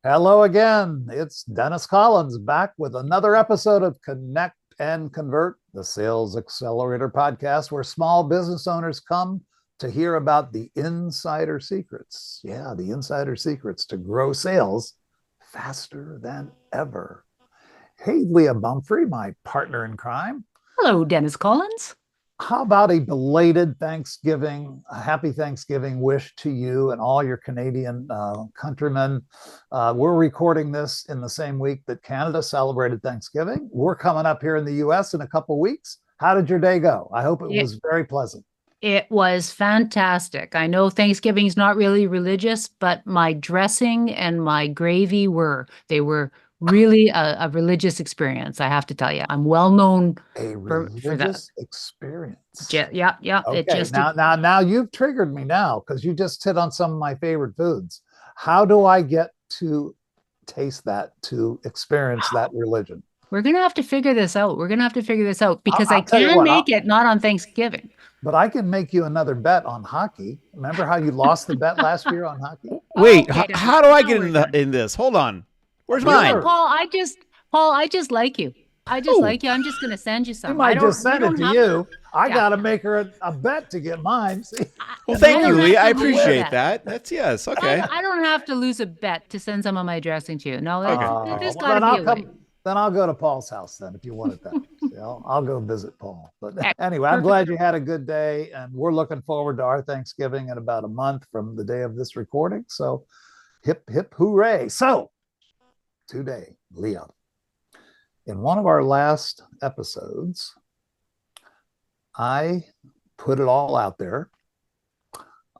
Hello again. It's Dennis.Collins back with another episode of Connect and Convert, the Sales Accelerator podcast, where small business owners come to hear about the insider secrets. Yeah, the insider secrets to grow sales faster than ever. Hey, Leah Bumphrey, my partner in crime. Hello, Dennis.Collins. How about a belated Thanksgiving, a happy Thanksgiving wish to you and all your Canadian countrymen? We're recording this in the same week that Canada celebrated Thanksgiving. We're coming up here in the US in a couple of weeks. How did your day go? I hope it It, was very pleasant. it was fantastic. I know Thanksgiving's not really religious, but my dressing and my gravy were. They were really a religious experience, I have to tell you. I'm well known A for that. religious experience. Yeah, yeah. It Okay, just, now you've triggered me now because you just hit on some of my favorite foods. How do I get to taste that, to experience that religion? we're going to have to figure this out. We're going to have to figure this out because I I'll tell you can what, make it not on Thanksgiving. but I can make you another bet on hockey. Remember how you lost the bet last year on hockey? Wait, Okay, Dennis. how do I Now get we're done. in this? Hold on. Where's You know what, mine? Sure. Paul, I just like you. I just Oh, like you. I'm just going to send you She some. might just We send it don't to have, you. I yeah. got to make her a bet to get mine. See, well, and then I thank you, don't Lee. have I to lose a appreciate bet. that. That's yes. I, Okay. I don't have to lose a bet to send some of my dressing to you. No, Okay. there's well, got to then be I'll a way. come. Then I'll go to Paul's house then if you want it that way. See, I'll go visit Paul. But anyway, I'm Perfect. glad you had a good day, and we're looking forward to our Thanksgiving in about a month from the day of this recording. So, hip hip hooray! So today, Leah, in one of our last episodes, I put it all out there.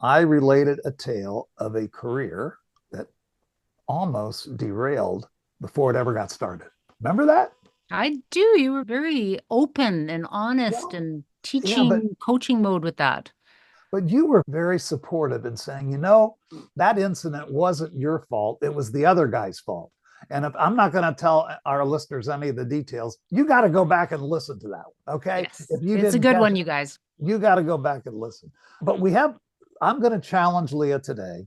I related a tale of a career that almost derailed before it ever got started. Remember that? I do. You were very open and honest Well, and yeah, teaching, coaching mode with that. but you were very supportive in saying, that incident wasn't your fault. It was the other guy's fault. And if I'm not going to tell our listeners any of the details, you got to go back and listen to that one. Okay. Yes, If you it's a didn't good catch one, it, you guys. you got to go back and listen. But I'm going to challenge Leah today.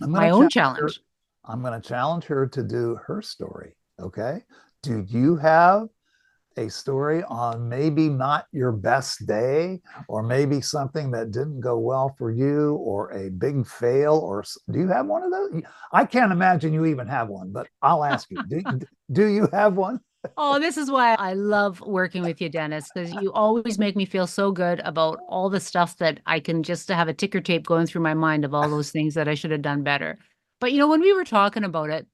I'm going My to own challenge her. challenge. I'm going to challenge her to do her story. Okay. Do you have a story on maybe not your best day, or maybe something that didn't go well for you, or a big fail? Or do you have one of those? I can't imagine you even have one, but I'll ask you, do you have one? Oh, this is why I love working with you, Dennis, because you always make me feel so good about all the stuff that I can just have a ticker tape going through my mind of all those things that I should have done better. But when we were talking about it,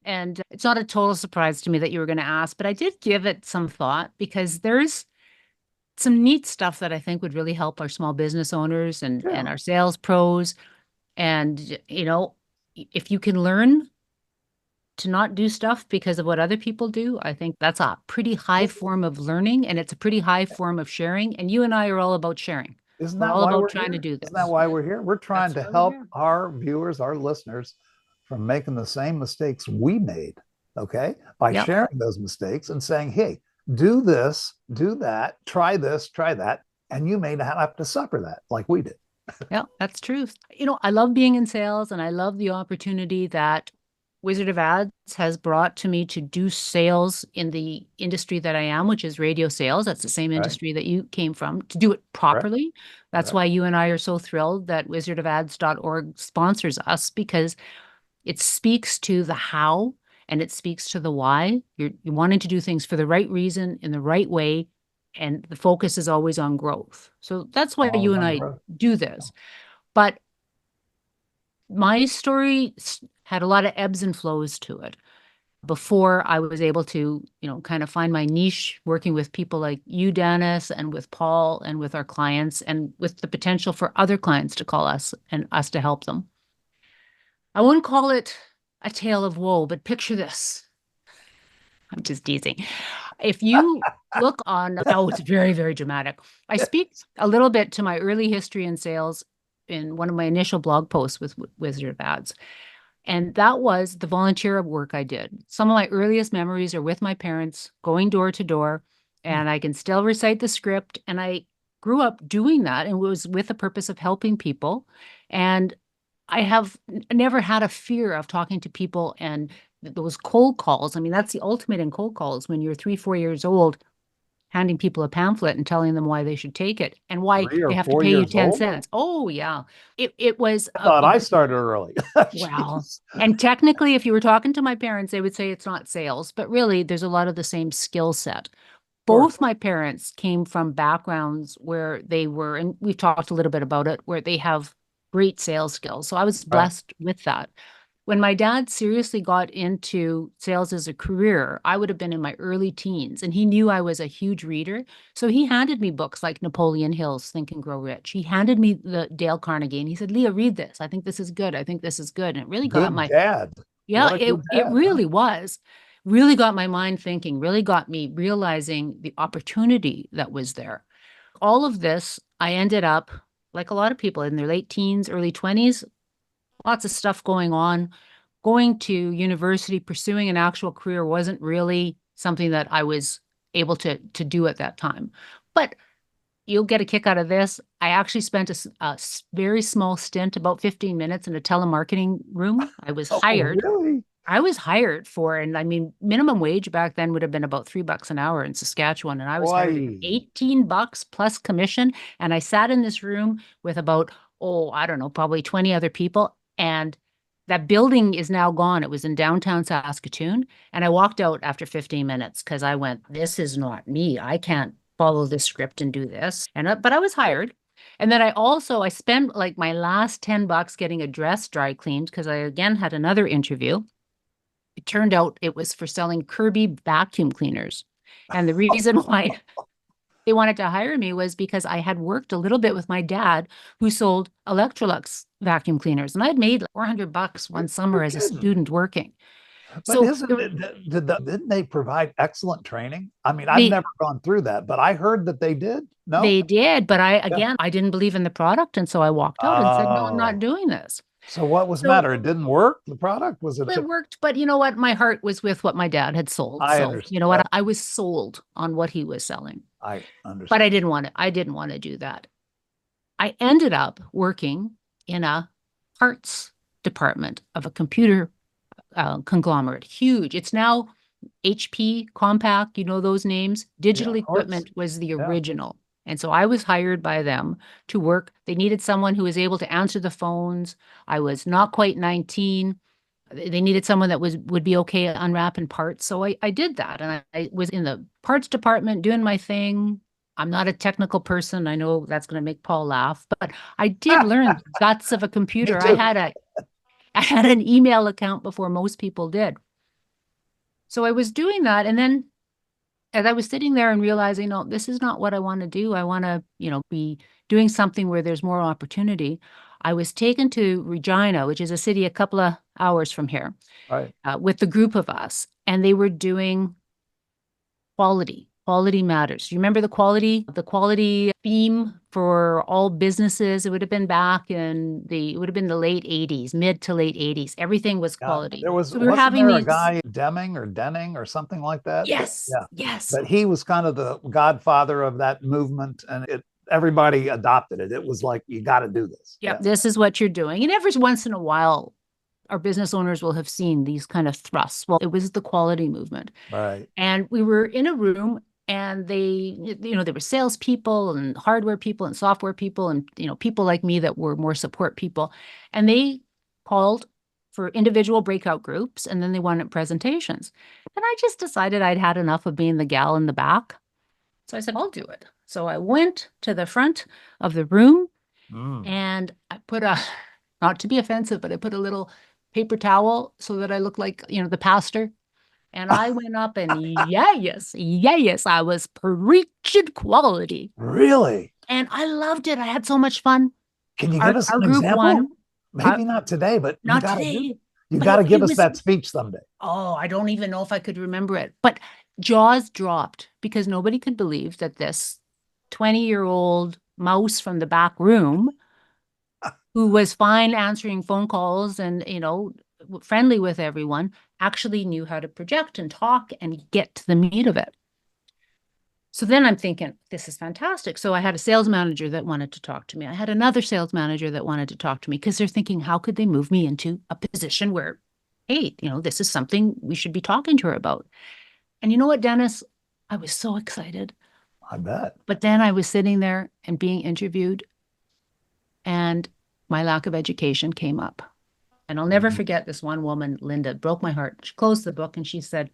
and it's not a total surprise to me that you were going to ask, but I did give it some thought because there's some neat stuff that I think would really help our small business owners and Yeah. our sales pros. And, if you can learn to not do stuff because of what other people do, I think that's a pretty high form of learning and it's a pretty high form of sharing. And you and I are all about sharing. Isn't We're that all why about we're trying to here? do Isn't that this. why we're here? We're trying That's to why we're help here. our viewers, our listeners, from making the same mistakes we made. Okay. By Yep. sharing those mistakes and saying, hey, do this, do that, try this, try that. And you may not have to suffer that like we did. Yeah, that's true. I love being in sales and I love the opportunity that Wizard of Ads has brought to me to do sales in the industry that I am, which is radio sales. That's the same Right. industry that you came from, to do it Correct. properly. That's Correct. why you and I are so thrilled that wizardofads.org sponsors us because it speaks to the how and it speaks to the why. You're wanting to do things for the right reason in the right way. And the focus is always on growth. So that's why All you is and on I growth. do this. But my story had a lot of ebbs and flows to it before I was able to, kind of find my niche working with people like you, Dennis, and with Paul and with our clients and with the potential for other clients to call us and us to help them. I won't call it a tale of woe, but picture this. I'm just teasing. If you look on, oh, it's very, very dramatic. I speak a little bit to my early history in sales in one of my initial blog posts with Wizard of Ads. And that was the volunteer work I did. Some of my earliest memories are with my parents going door to door, and I can still recite the script. And I grew up doing that and was with the purpose of helping people. And I have never had a fear of talking to people and those cold calls. I mean, that's the ultimate in cold calls when you're 3, 4 years old, handing people a pamphlet and telling them why they should take it and why 3 they or have to 4 pay you years 10 old? cents. Oh, yeah. It was I thought I started early. well, Jeez. and technically, if you were talking to my parents, they would say it's not sales, but really, there's a lot of the same skill set. Of course. Both my parents came from backgrounds where they were, and we've talked a little bit about it, where they have great sales skills. So I was Right. blessed with that. When my dad seriously got into sales as a career, I would have been in my early teens, and he knew I was a huge reader. So he handed me books like Napoleon Hill's Think and Grow Rich. He handed me the Dale Carnegie, and he said, Leah, read this. I think this is good. I think this is good. And it really got Good my, dad. yeah, What a it, good it dad, huh? really was. Really got my mind thinking, really got me realizing the opportunity that was there. All of this, I ended up, like a lot of people in their late teens, early 20s, lots of stuff going on. Going to university, pursuing an actual career wasn't really something that I was able to do at that time. But you'll get a kick out of this. I actually spent very small stint, about 15 minutes in a telemarketing room. Oh, really? I was hired for, and I mean, minimum wage back then would have been about $3 an hour in Saskatchewan. And I was hired at Boy. 18 bucks plus commission. And I sat in this room with about, oh, I don't know, probably 20 other people. And that building is now gone. It was in downtown Saskatoon. And I walked out after 15 minutes because I went, this is not me. I can't follow this script and do this. But I was hired. And then I spent like my last 10 bucks getting a dress dry cleaned because I again had another interview. It turned out it was for selling Kirby vacuum cleaners. And the reason why they wanted to hire me was because I had worked a little bit with my dad, who sold Electrolux vacuum cleaners. And I'd made like 400 bucks one summer You're as a kidding. student working. But So isn't it, didn't they provide excellent training? I mean, I've they never gone through that, but I heard that they did. No? they did, but Yeah. I didn't believe in the product. And so I walked out and said, no, I'm not Oh, doing this. so what was the So matter? It didn't work? The product? Was it? it worked, but you know what? My heart was with what my dad had sold. I So you know what? understand. I was sold on what he was selling, I but understand. I didn't want to do that. I ended up working in a parts department of a computer conglomerate, huge. It's now HP, Compaq, you know those names. Yeah, Digital of course. Equipment was the Yeah. original. And so I was hired by them to work. They needed someone who was able to answer the phones. I was not quite 19. They needed someone that would be okay at unwrapping parts. So I did that. And I was in the parts department doing my thing. I'm not a technical person. I know that's going to make Paul laugh, but I did learn the guts of a Me computer. too. I had an email account before most people did. So I was doing that. And then as I was sitting there and realizing, no, this is not what I want to do. I want to, be doing something where there's more opportunity. I was taken to Regina, which is a city a couple of hours from here, Right. with the group of us, and they were doing quality. Quality matters. You remember the quality theme for all businesses? It would have been it would have been the late 80s, mid to late 80s. Everything was Yeah. quality. There was, So we were wasn't having there a these, guy, Deming or Denning or something like that? yes, Yeah. yes. But he was kind of the godfather of that movement, and everybody adopted it. It was like, you got to do this. Yep, Yeah. this is what you're doing. And every once in a while, our business owners will have seen these kind of thrusts. Well, it was the quality movement. Right. And we were in a room and there were salespeople and hardware people and software people and, people like me that were more support people. And they called for individual breakout groups and then they wanted presentations. And I just decided I'd had enough of being the gal in the back. So I said, I'll do it. So I went to the front of the room Mm. and I put not to be offensive, but I put a little paper towel so that I looked like, the pastor. And I went up and yes, I was preaching quality. Really? And I loved it. I had so much fun. Can you give Our, us our an group example? won. Maybe not today, but Not today, you but got to it give us was, that speech someday. oh, I don't even know if I could remember it. But jaws dropped because nobody could believe that this 20-year-old mouse from the back room who was fine answering phone calls and, friendly with everyone, actually knew how to project and talk and get to the meat of it. So then I'm thinking, this is fantastic. So I had a sales manager that wanted to talk to me. I had another sales manager that wanted to talk to me because they're thinking, how could they move me into a position where, hey, this is something we should be talking to her about. And you know what, Dennis? I was so excited. I bet. But then I was sitting there and being interviewed, and my lack of education came up. And I'll never forget this one woman, Linda, broke my heart. She closed the book and she said,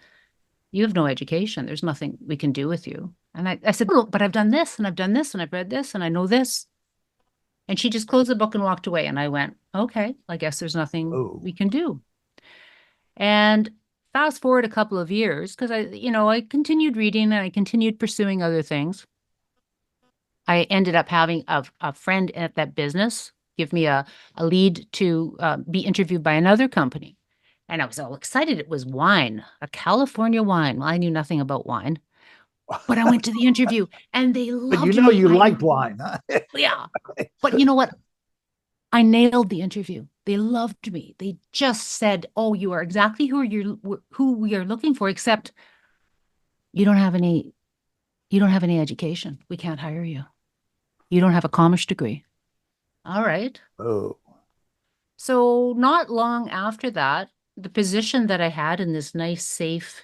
you have no education. There's nothing we can do with you. And I said, oh, but I've done this and I've done this and I've read this and I know this. And she just closed the book and walked away. And I went, okay, I guess there's nothing we can do. And fast forward a couple of years, because I continued reading and I continued pursuing other things. I ended up having a friend at that business give me a lead to be interviewed by another company. And I was all excited. It was wine, a California wine. Well, I knew nothing about wine, but I went to the interview and they loved me. But you liked wine. Huh? Yeah. But you know what? I nailed the interview. They loved me. They just said, oh, you are exactly who we are looking for, except you don't have any education. We can't hire you. You don't have a commerce degree. All right. Oh. So not long after that, the position that I had in this nice, safe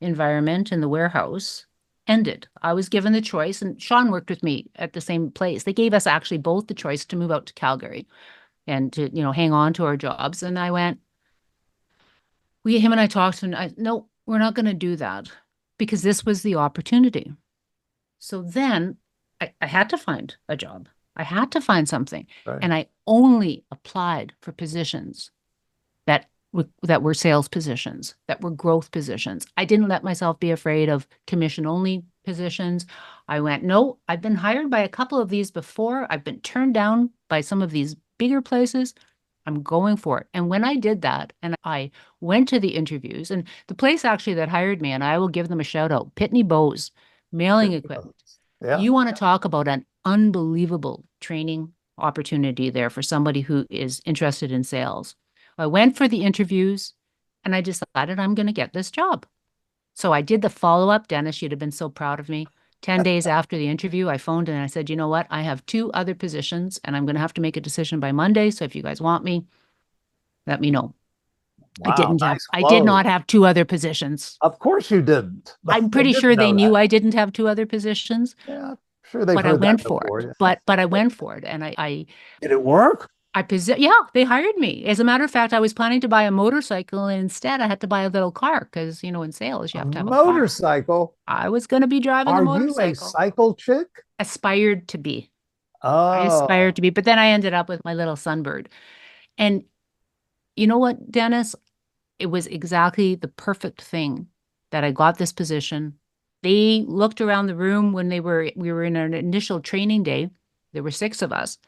environment in the warehouse ended. I was given the choice, and Sean worked with me at the same place. They gave us actually both the choice to move out to Calgary and to, hang on to our jobs. And I went, him and I talked, and no, we're not going to do that because this was the opportunity. So then I had to find a job. I had to find something. Right. And I only applied for positions that were sales positions, that were growth positions. I didn't let myself be afraid of commission-only positions. I went, no, I've been hired by a couple of these before. I've been turned down by some of these bigger places. I'm going for it. And when I did that, and I went to the interviews, and the place actually that hired me, and I will give them a shout out, Pitney Bowes Mailing Equipment. Yeah. You want to talk about an unbelievable training opportunity there for somebody who is interested in sales. I went for the interviews and I decided I'm going to get this job. So I did the follow-up. Dennis, you'd have been so proud of me. 10 days after the interview, I phoned and I said, you know what? I have 2 other positions and I'm going to have to make a decision by Monday. So if you guys want me, let me know. Wow, I did not have 2 other positions. Of course you didn't. I'm pretty sure they knew I didn't have 2 other positions. Yeah, sure they. But I went for it. But I went for it, and I did it work? Yeah, they hired me. As a matter of fact, I was planning to buy a motorcycle, and instead I had to buy a little car because in sales you have to have a motorcycle. I was going to be driving a motorcycle. Are you a cycle chick? Aspired to be. Oh, I aspired to be, but then I ended up with my little Sunbird. And you know what, Dennis? It was exactly the perfect thing that I got this position. They looked around the room when we were in our initial training day. There were 6 of us.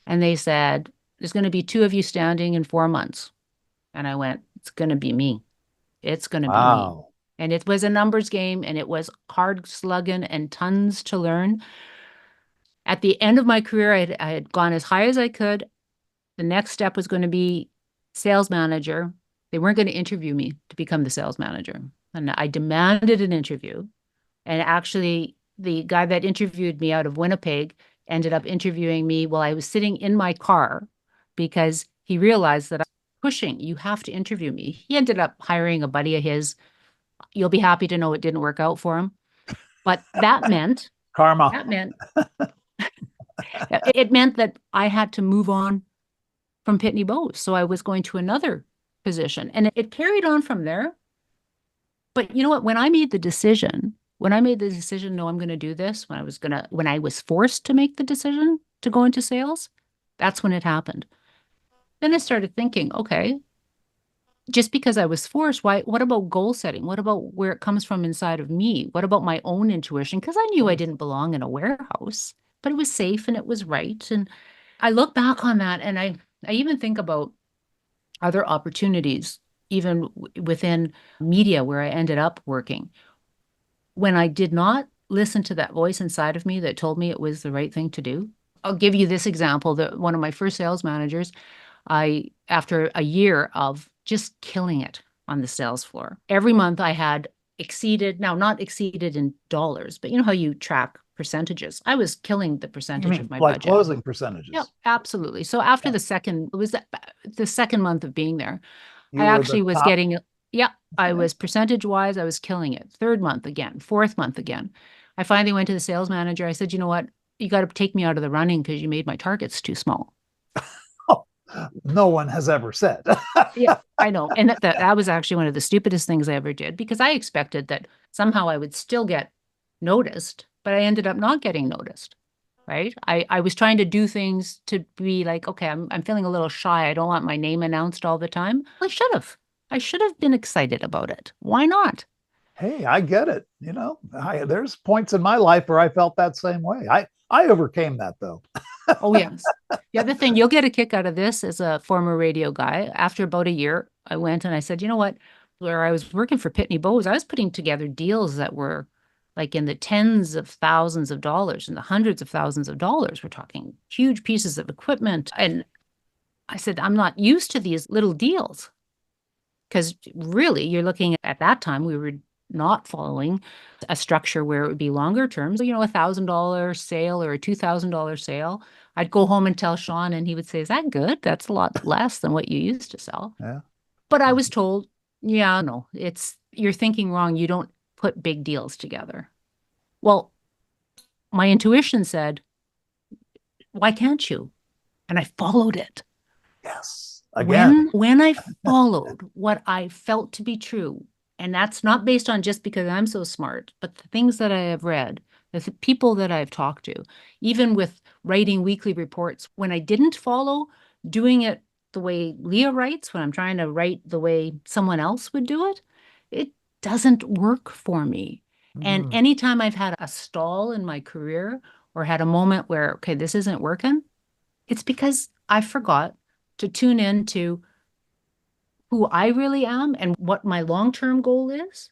And they said, there's going to be 2 of you standing in 4 months. And I went, it's going to be me. It's going to be me. And it was a numbers game, and it was hard slugging and tons to learn. At the end of my career, I had gone as high as I could. The next step was going to be sales manager. They weren't going to interview me to become the sales manager. And I demanded an interview. And actually, the guy that interviewed me out of Winnipeg ended up interviewing me while I was sitting in my car because he realized that I was pushing. You have to interview me. He ended up hiring a buddy of his. You'll be happy to know it didn't work out for him. But that meant karma. That meant it meant that I had to move on from Pitney Bowes. So I was going to another position, and it carried on from there. But you know what? When I made the decision, no, I'm going to do this, when I was forced to make the decision to go into sales, that's when it happened. Then I started thinking, okay, just because I was forced, what about goal setting? What about where it comes from inside of me? What about my own intuition? Because I knew I didn't belong in a warehouse, but it was safe and it was right. And I look back on that, and I even think about other opportunities, even within media where I ended up working. When I did not listen to that voice inside of me that told me it was the right thing to do. I'll give you this example. One of my first sales managers, after a year of just killing it on the sales floor, every month I had exceeded, now not exceeded in dollars, but you know how you track percentages. I was killing the You percentage mean of my like budget. closing percentages? Yeah, absolutely. So after the second, it was the second month of being there, You I were actually the was top. getting, yeah, I Yeah. was percentage wise, I was killing it. Third month again, fourth month again. I finally went to the sales manager. I said, you know what? You got to take me out of the running because you made my targets too small. No one has ever said. Yeah, I know. And that was actually one of the stupidest things I ever did because I expected that somehow I would still get noticed, but I ended up not getting noticed. Right. I was trying to do things to be like, okay, I'm feeling a little shy. I don't want my name announced all the time. I should have. I should have been excited about it. Why not? Hey, I get it. There's points in my life where I felt that same way. I overcame that though. Oh, yes. The other thing, you'll get a kick out of this as a former radio guy. After about a year, I went and I said, you know what? Where I was working for Pitney Bowes, I was putting together deals that were like in the tens of thousands of dollars and the hundreds of thousands of dollars. We're talking huge pieces of equipment. And I said, I'm not used to these little deals. Because really, you're looking at that time, we were not following a structure where it would be longer terms, you know, $1,000 sale or a $2,000 sale. I'd go home and tell Sean, and he would say, is that good? That's a lot less than what you used to sell. Yeah. But I was told, yeah, no, you're thinking wrong. You don't put big deals together. Well, my intuition said, why can't you? And I followed it. Yes. Again. When I followed what I felt to be true, and that's not based on just because I'm so smart, but the things that I have read, the people that I've talked to, even with writing weekly reports, when I didn't follow, doing it the way Leah writes, when I'm trying to write the way someone else would do it, it doesn't work for me. And anytime I've had a stall in my career or had a moment where, okay, this isn't working, it's because I forgot to tune in to who I really am and what my long-term goal is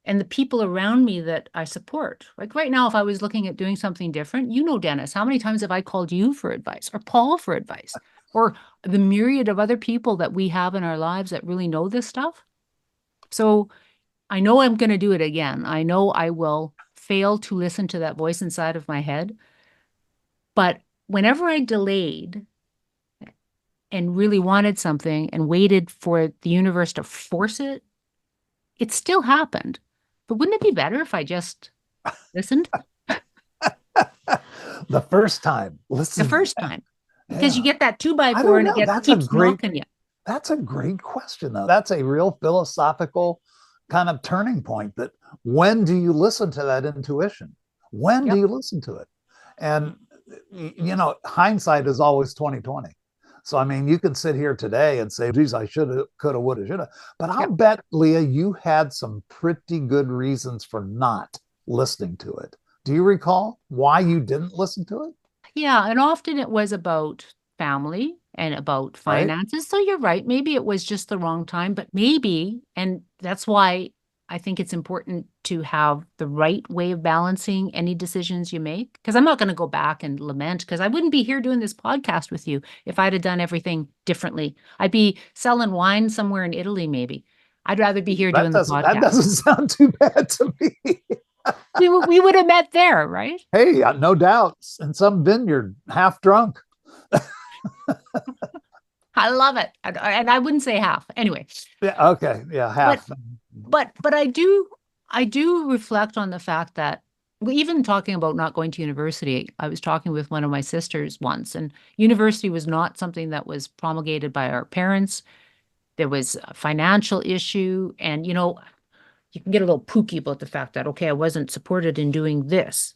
and the people around me that I support. Like right now, if I was looking at doing something different, you know, Dennis, how many times have I called you for advice or Paul for advice or the myriad of other people that we have in our lives that really know this stuff? So I know I'm going to do it again. I know I will fail to listen to that voice inside of my head. But whenever I delayed and really wanted something and waited for the universe to force it, it still happened. But wouldn't it be better if I just listened The first time. Listen. the first time? Because Yeah. you get that 2x4 don't and know. it keeps knocking you. That's a great question, though. That's a real philosophical kind of turning point. That when do you listen to that intuition? When do Yep. you listen to it? And hindsight is always 2020. So I mean, you can sit here today and say, "Geez, I should have, could have, would have, should have." But I'll Yep. bet, Leah, you had some pretty good reasons for not listening to it. Do you recall why you didn't listen to it? Yeah, and often it was about family and about Right? finances. So you're right. Maybe it was just the wrong time, but maybe, and that's why I think it's important to have the right way of balancing any decisions you make. Because I'm not going to go back and lament because I wouldn't be here doing this podcast with you if I'd have done everything differently. I'd be selling wine somewhere in Italy, maybe. I'd rather be here doing the That podcast. doesn't sound too bad to me. We would have met there, right? Hey, no doubt, in some vineyard, half drunk. I love it. And I wouldn't say half. Anyway. Yeah, okay, yeah, half. But I do reflect on the fact that even talking about not going to university, I was talking with one of my sisters once, and university was not something that was promulgated by our parents. There was a financial issue, and you can get a little pooky about the fact that, okay, I wasn't supported in doing this.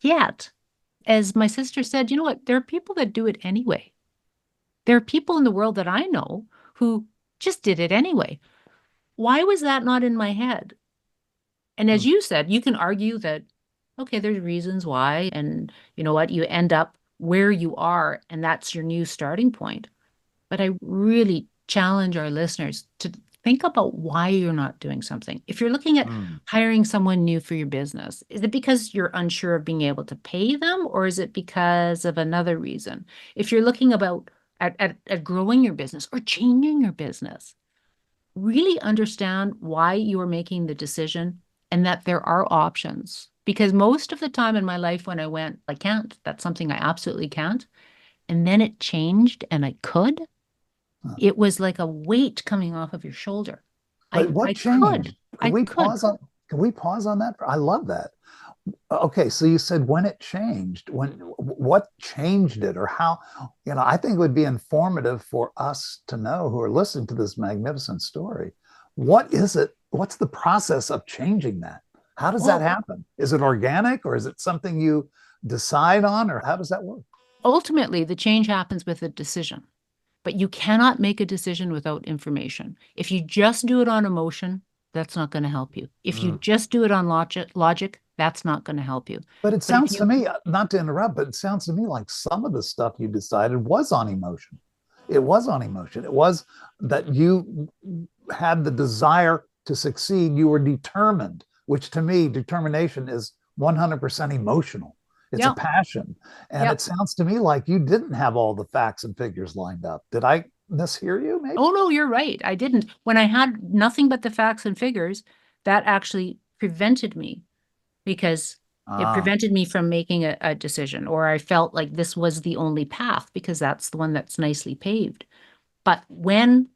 Yet, as my sister said, you know what? There are people that do it anyway. There are people in the world that I know who just did it anyway. Why was that not in my head? And as you said, you can argue that, okay, there's reasons why, and you know what, you end up where you are, and that's your new starting point. But I really challenge our listeners to think about why you're not doing something. If you're looking at hiring someone new for your business, is it because you're unsure of being able to pay them, or is it because of another reason? If you're looking at growing your business or changing your business, really understand why you are making the decision and that there are options. Because most of the time in my life when I went, I can't, that's something I absolutely can't. And then it changed and I could. It was like a weight coming off of your shoulder. But what I changed? could. I could. Can we pause on that? I love that. Okay, so you said when it changed, what changed it, or how, I think it would be informative for us to know who are listening to this magnificent story. What is it? What's the process of changing that? How does that happen? Is it organic, or is it something you decide on, or how does that work? Ultimately, the change happens with a decision, but you cannot make a decision without information. If you just do it on emotion, that's not going to help you. If you just do it on logic, that's not going to help you. But it sounds to me, not to interrupt, but it sounds to me like some of the stuff you decided was on emotion. It was on emotion. It was that you had the desire to succeed. You were determined, which to me, determination is 100% emotional. It's a passion. And it sounds to me like you didn't have all the facts and figures lined up. Did I mishear you, maybe? Oh, no, you're right. I didn't. When I had nothing but the facts and figures, that actually prevented me, because it prevented me from making a decision, or I felt like this was the only path because that's the one that's nicely paved. But when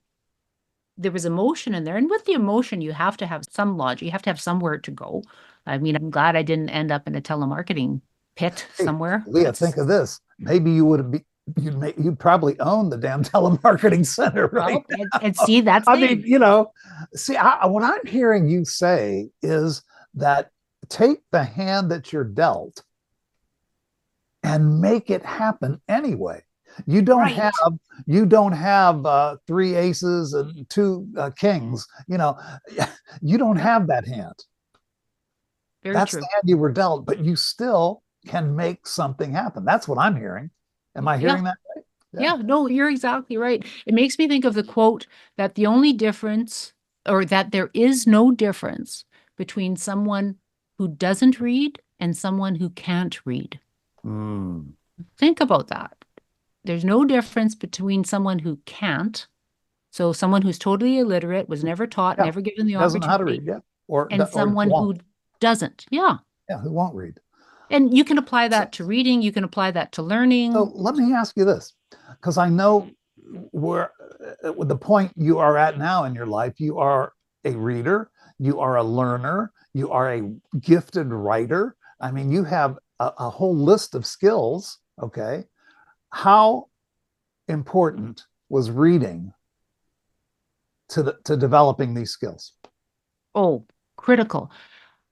there was emotion in there, and with the emotion, you have to have some logic, you have to have somewhere to go. I mean, I'm glad I didn't end up in a telemarketing pit somewhere. Leah, think of this. Maybe you would have been, you'd probably own the damn telemarketing center, right? Well, and see, that's I mean, what I'm hearing you say is that take the hand that you're dealt and make it happen anyway. You don't have three aces and two kings. You don't have that hand. That's true. The hand you were dealt, but you still can make something happen. That's what I'm hearing. Am I hearing that right? Yeah, no, you're exactly right. It makes me think of the quote that the only difference, or that there is no difference between someone who doesn't read and someone who can't read. Think about that. There's no difference between someone who can't, so someone who's totally illiterate, was never taught, never given the doesn't opportunity, know how to read, and someone who doesn't. Who won't read. And you can apply that to reading. You can apply that to learning. So let me ask you this, because I know where the point you are at now in your life, you are a reader, you are a learner, you are a gifted writer. I mean, you have a whole list of skills. Okay. How important was reading to developing these skills? Oh, critical.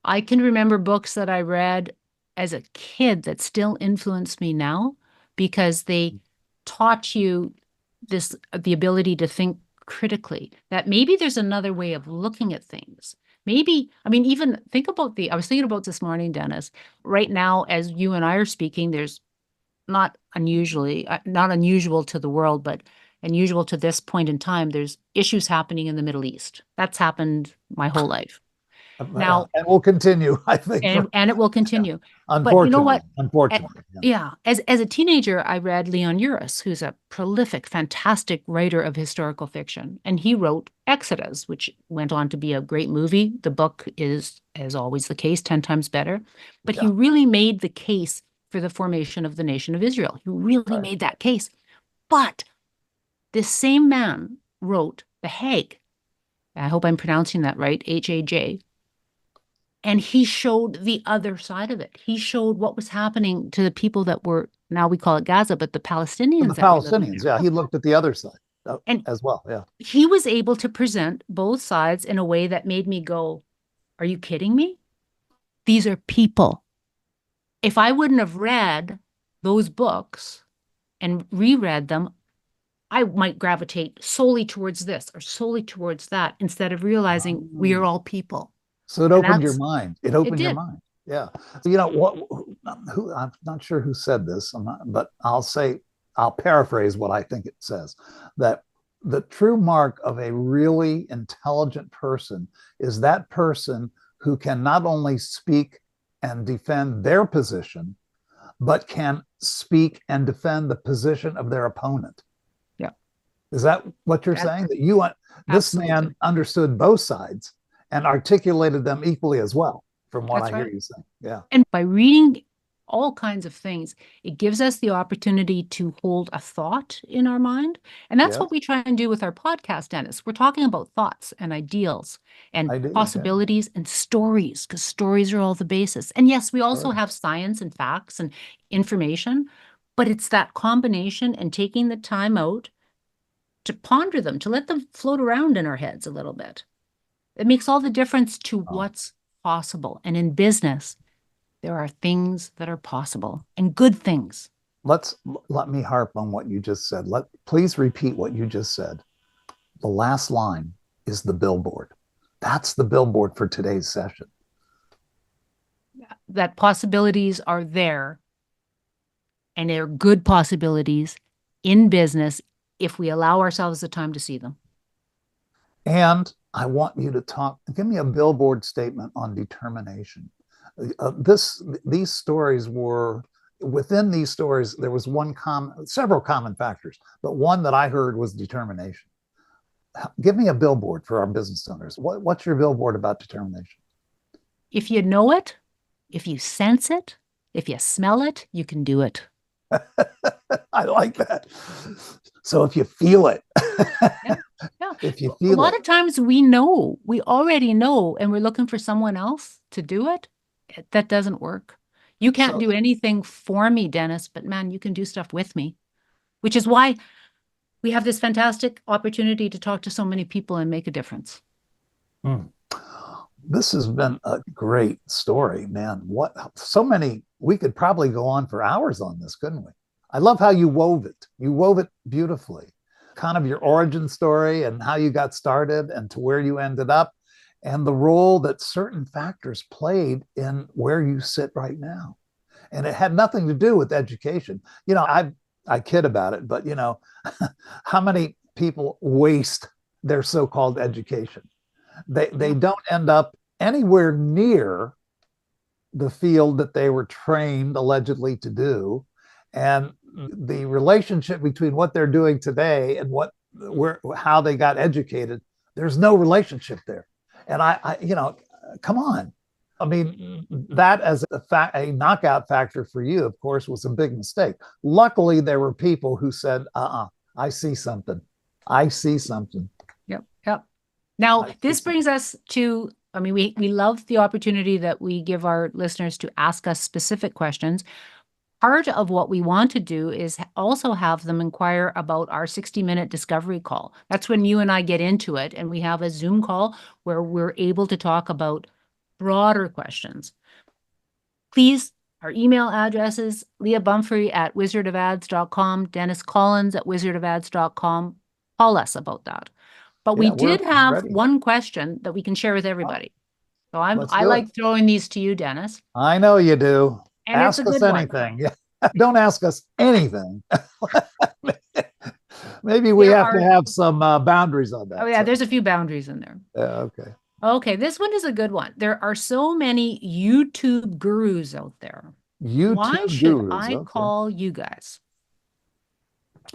I can remember books that I read as a kid that still influence me now, because they taught you the ability to think critically, that maybe there's another way of looking at things. Maybe, I mean, even think about I was thinking about this morning, Dennis, right now, as you and I are speaking, there's not unusual to the world, but unusual to this point in time, there's issues happening in the Middle East. That's happened my whole life. Now, and will continue, I think. And it will continue. Unfortunately. But you know what? Unfortunately. As a teenager, I read Leon Uris, who's a prolific, fantastic writer of historical fiction. And he wrote Exodus, which went on to be a great movie. The book is, as always the case, 10 times better. But he really made the case for the formation of the nation of Israel. He really made that case. But this same man wrote The Hague. I hope I'm pronouncing that right, H-A-J. And he showed the other side of it. He showed what was happening to the people that were, now we call it Gaza, but the Palestinians. The Palestinians, he looked at the other side as well, He was able to present both sides in a way that made me go, are you kidding me? These are people. If I wouldn't have read those books and reread them, I might gravitate solely towards this or solely towards that, instead of realizing we are all people. So it opened your mind. It opened your mind. Yeah. So, I'm not sure who said this, but I'll paraphrase what I think it says, that the true mark of a really intelligent person is that person who can not only speak and defend their position, but can speak and defend the position of their opponent. Yeah. Is that what you're saying? That this man understood both sides and articulated them equally as well, from what That's I hear right. you saying. Yeah. And by reading all kinds of things, it gives us the opportunity to hold a thought in our mind. And that's Yes. what we try and do with our podcast, Dennis. We're talking about thoughts and ideals and Ideas, yeah. possibilities and stories, because stories are all the basis. And yes, we also Stories. have science and facts and information, but it's that combination and taking the time out to ponder them, to let them float around in our heads a little bit. It makes all the difference to Oh. what's possible. And in business, there are things that are possible and good things. Let me harp on what you just said. Please repeat what you just said. The last line is the billboard. That's the billboard for today's session. That possibilities are there, and they're good possibilities in business if we allow ourselves the time to see them. And I want you to give me a billboard statement on determination. These stories were, within these stories, there was several common factors, but one that I heard was determination. Give me a billboard for our business owners. What's your billboard about determination? If you know it, if you sense it, if you smell it, you can do it. I like that. So if you feel it, yeah. If you feel a lot of times we already know, and we're looking for someone else to do it. That doesn't work. You can't do anything for me, Dennis, but man, you can do stuff with me, which is why we have this fantastic opportunity to talk to so many people and make a difference. This has been a great story, man. We could probably go on for hours on this, couldn't we? I love how you wove it. You wove it beautifully. Kind of your origin story and how you got started and to where you ended up, and the role that certain factors played in where you sit right now. And it had nothing to do with education. I kid about it, but how many people waste their so-called education? They don't end up anywhere near the field that they were trained allegedly to do. And the relationship between what they're doing today and how they got educated, there's no relationship there. And come on. I mean, that as a knockout factor for you, of course, was a big mistake. Luckily, there were people who said, I see something. I see something. Yep. Now, this brings us to, we love the opportunity that we give our listeners to ask us specific questions. Part of what we want to do is also have them inquire about our 60-minute discovery call. That's when you and I get into it, and we have a Zoom call where we're able to talk about broader questions. Please, our email addresses, Leah Bumphrey at wizardofads.com, Dennis.Collins at wizardofads.com. Call us about that. But we did have one question that we can share with everybody. So I like throwing these to you, Dennis. I know you do. And ask us anything. Yeah. Don't ask us anything. Maybe we have to have some boundaries on that. Oh, yeah, there's a few boundaries in there. Yeah, okay. Okay, this one is a good one. There are so many YouTube gurus out there. Why should I call you guys?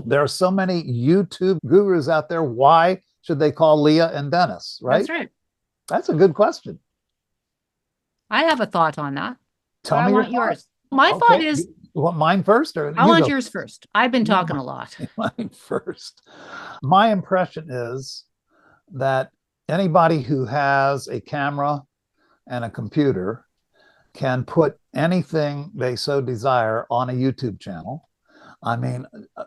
There are so many YouTube gurus out there. Why should they call Leah and Dennis, right? That's right. That's a good question. I have a thought on that. Tell me your yours. My thought is... You want mine first? Or I want yours first. I've been talking a lot. Mine first. My impression is that anybody who has a camera and a computer can put anything they so desire on a YouTube channel. I mean,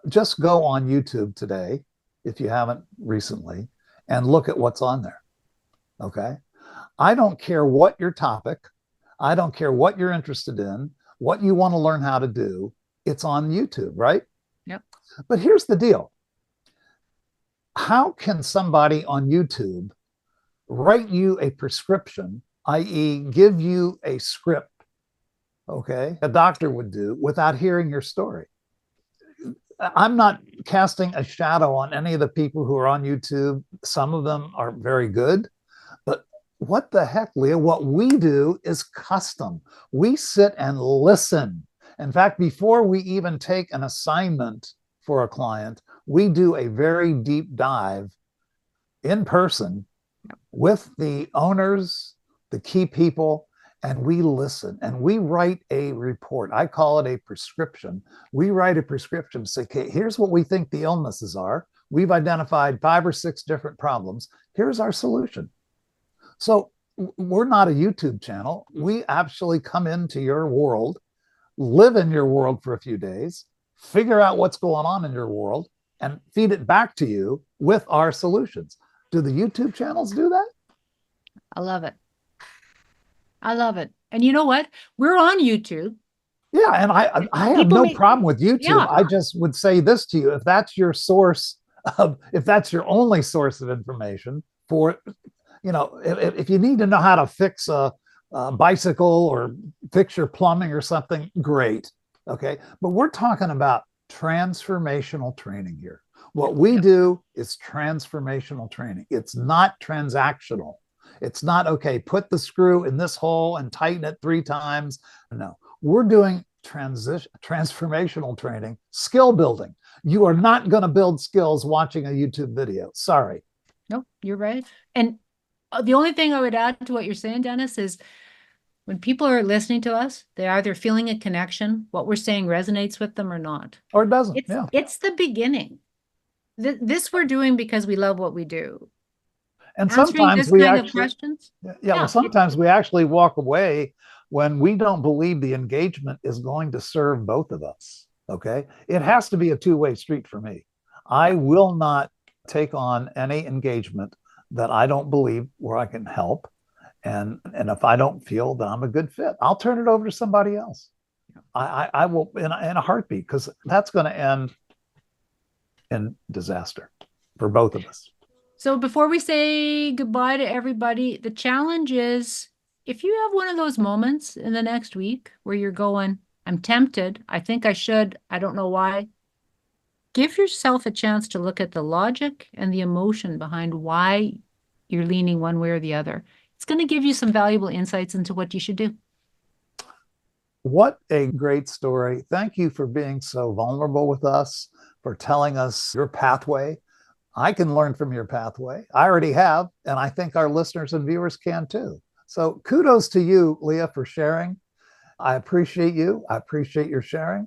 just go on YouTube today, if you haven't recently, and look at what's on there. Okay? I don't care what your topic, I don't care what you're interested in, what you want to learn how to do, it's on YouTube, right? Yep. But here's the deal. How can somebody on YouTube write you a prescription, i.e. give you a script, okay, a doctor would do, without hearing your story? I'm not casting a shadow on any of the people who are on YouTube. Some of them are very good, but what the heck, Leah? What we do is custom. We sit and listen. In fact, before we even take an assignment for a client, we do a very deep dive in person with the owners, the key people, and we listen and we write a report. I call it a prescription. We write a prescription, say, okay, here's what we think the illnesses are. We've identified 5 or 6 different problems. Here's our solution. So we're not a YouTube channel. We actually come into your world, live in your world for a few days, figure out what's going on in your world, and feed it back to you with our solutions. Do the YouTube channels do that? I love it. I love it. And you know what? We're on YouTube. Yeah, and I have no problem with YouTube. Yeah. I just would say this to you: if that's your source if that's your only source of information for, if you need to know how to fix a bicycle or fix your plumbing or something, great. Okay, but we're talking about transformational training here. What we do is transformational training. It's not transactional. It's not, okay, put the screw in this hole and tighten it 3 times. No, we're doing transformational training, skill building. You are not going to build skills watching a YouTube video. Sorry. No, you're right. And the only thing I would add to what you're saying, Dennis, is when people are listening to us, they're either feeling a connection, what we're saying resonates with them or not. Or it doesn't. It's the beginning. This we're doing because we love what we do. And answering sometimes this we kind actually, of questions. well, sometimes we actually walk away when we don't believe the engagement is going to serve both of us. Okay. It has to be a 2-way street for me. I will not take on any engagement that I don't believe where I can help. And if I don't feel that I'm a good fit, I'll turn it over to somebody else. I will in a heartbeat, because that's going to end in disaster for both of us. So before we say goodbye to everybody, the challenge is, if you have one of those moments in the next week where you're going, I'm tempted, I think I should, I don't know why, give yourself a chance to look at the logic and the emotion behind why you're leaning one way or the other. It's going to give you some valuable insights into what you should do. What a great story. Thank you for being so vulnerable with us, for telling us your pathway. I can learn from your pathway. I already have, and I think our listeners and viewers can too. So kudos to you, Leah, for sharing. I appreciate you. I appreciate your sharing.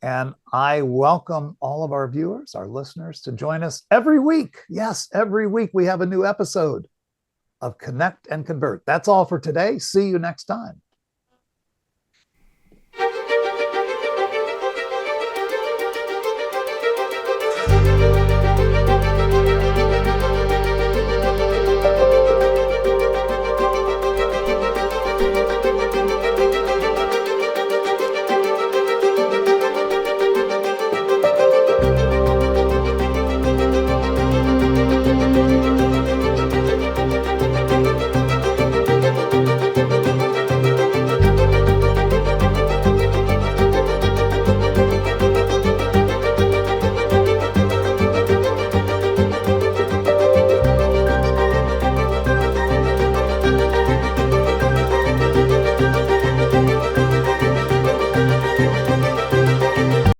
And I welcome all of our viewers, our listeners, to join us every week. Yes, every week we have a new episode of Connect and Convert. That's all for today. See you next time.